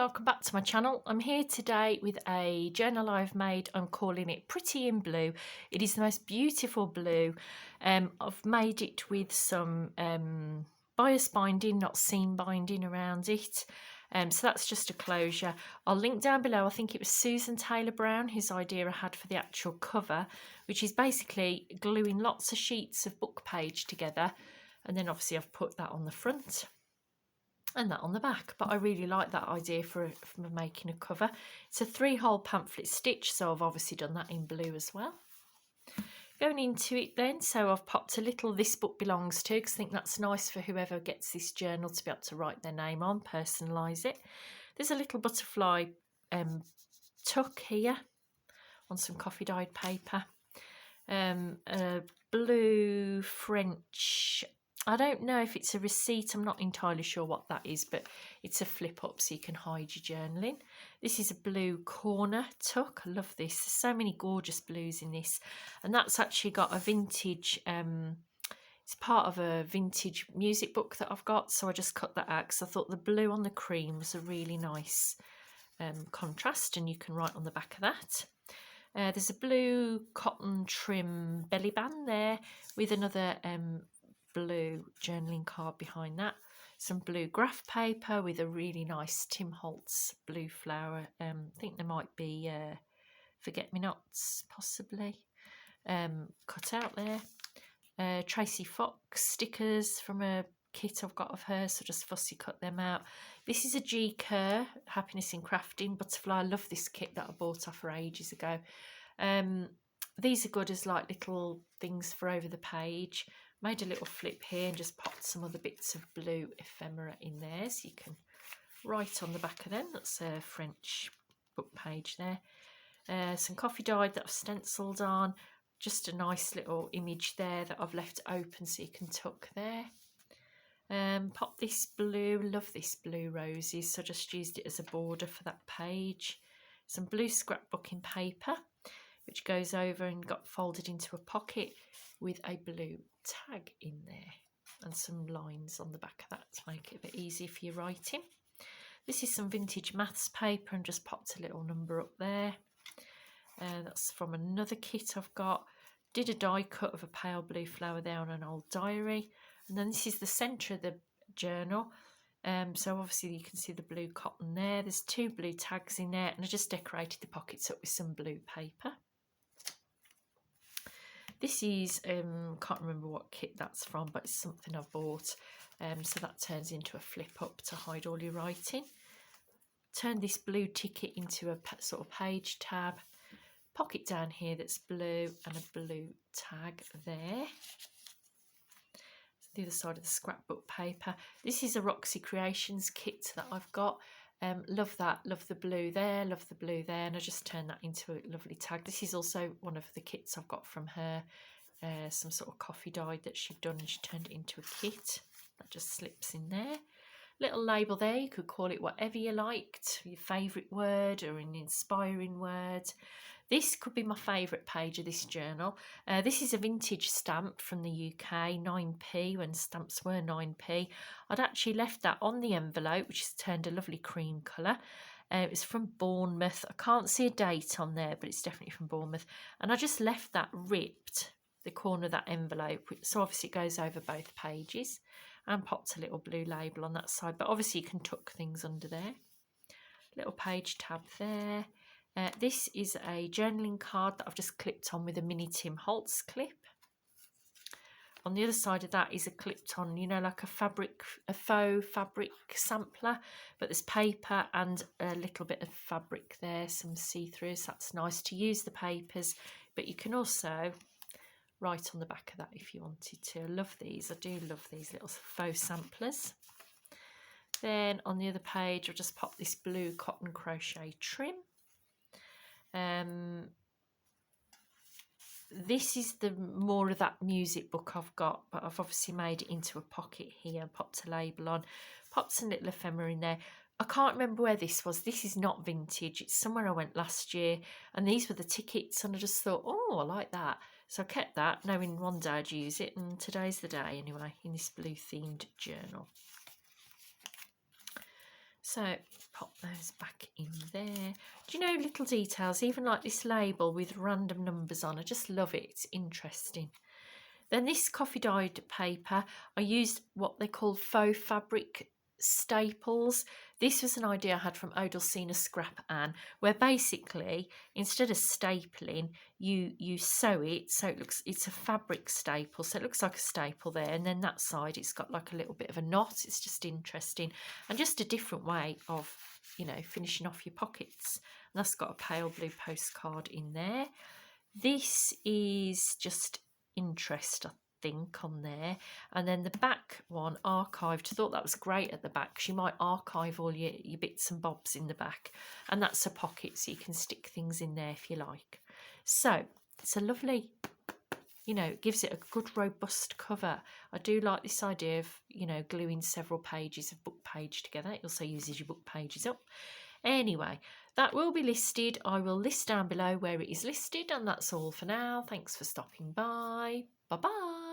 welcome back to my channel. I'm here today with a journal I've made. I'm calling it Pretty in Blue. It is the most beautiful blue. I've made it with some bias binding, not seam binding around it. So that's just a closure. I'll link down below. I think it was Susan Taylor Brown whose idea I had for the actual cover, which is basically gluing lots of sheets of book page together, and then obviously I've put that on the front and that on the back. But I really like that idea for making a cover. It's a 3-hole pamphlet stitch, so I've obviously done that in blue as well. Going into it then, so I've popped a little "This Book Belongs To" because I think that's nice for whoever gets this journal to be able to write their name on, personalise it. There's a little butterfly tuck here on some coffee dyed paper. A blue French, I don't know if it's a receipt, I'm not entirely sure what that is, but it's a flip up so you can hide your journaling. This is a blue corner tuck. I love this. There's so many gorgeous blues in this. And that's actually got a vintage, it's part of a vintage music book that I've got, so I just cut that out because I thought the blue on the cream was a really nice contrast, and you can write on the back of that. There's a blue cotton trim belly band there with another blue journaling card behind that. Some blue graph paper with a really nice Tim Holtz blue flower. I think there might be forget-me-nots possibly cut out there. Tracy Fox stickers from a kit I've got of hers, so just fussy cut them out. This is a G. Kerr Happiness in Crafting butterfly. I love this kit that I bought off her ages ago. These are good as like little things for over the page. Made a little flip here and just popped some other bits of blue ephemera in there so you can write on the back of them. That's a French book page there. Some coffee dyed that I've stenciled on. Just a nice little image there that I've left open so you can tuck there. Pop this blue, love this blue roses, so I just used it as a border for that page. Some blue scrapbooking paper which goes over and got folded into a pocket with a blue tag in there and some lines on the back of that to make it a bit easier for your writing. This is some vintage maths paper and just popped a little number up there. That's from another kit I've got. Did a die cut of a pale blue flower there on an old diary. And then this is the centre of the journal. So obviously you can see the blue cotton there. There's 2 blue tags in there, and I just decorated the pockets up with some blue paper. This is, can't remember what kit that's from, but it's something I've bought. So that turns into a flip up to hide all your writing. Turn this blue ticket into a sort of page tab. Pocket down here that's blue and a blue tag there. The other side of the scrapbook paper. This is a Roxy Creations kit that I've got. Love that, love the blue there, love the blue there, and I just turned that into a lovely tag. This is also one of the kits I've got from her, some sort of coffee dyed that she'd done and she turned it into a kit. That just slips in there. Little label there, you could call it whatever you liked, your favourite word or an inspiring word. This could be my favourite page of this journal. This is a vintage stamp from the UK, 9p, when stamps were 9p. I'd actually left that on the envelope, which has turned a lovely cream colour. It was from Bournemouth. I can't see a date on there, but it's definitely from Bournemouth. And I just left that ripped, the corner of that envelope, so obviously it goes over both pages, and popped a little blue label on that side. But obviously you can tuck things under there. Little page tab there. This is a journaling card that I've just clipped on with a mini Tim Holtz clip. On the other side of that is a clipped on, you know, like a faux fabric sampler, but there's paper and a little bit of fabric there, some see-throughs. That's nice to use the papers, but you can also write on the back of that if you wanted to. I love these. I do love these little faux samplers. Then on the other page, I'll just pop this blue cotton crochet trim. This is the more of that music book I've got, but I've obviously made it into a pocket here, popped a label on, popped some little ephemera in there. I can't remember where this was. This is not vintage. It's somewhere I went last year, and these were the tickets, and I just thought, oh, I like that. So I kept that, knowing one day I'd use it, and today's the day anyway, in this blue themed journal. So pop those back in there. Do you know, little details, even like this label with random numbers on, I just love it. It's interesting. Then this coffee dyed paper, I used what they call faux fabric staples. This was an idea I had from Odalcina Scrap Ann, where basically instead of stapling, you sew it so it's a fabric staple, so it looks like a staple there, and then that side it's got like a little bit of a knot. It's just interesting and just a different way of, you know, finishing off your pockets. And that's got a pale blue postcard in there. This is just interest, I think, on there. And then the back one, archived. Thought that was great at the back. She might archive all your bits and bobs in the back. And that's a pocket, so you can stick things in there if you like. So it's a lovely, you know, it gives it a good robust cover. I do like this idea of, you know, gluing several pages of book page together. It also uses your book pages up. Anyway, that will be listed. I will list down below where it is listed, and that's all for now. Thanks for stopping by. Bye-bye.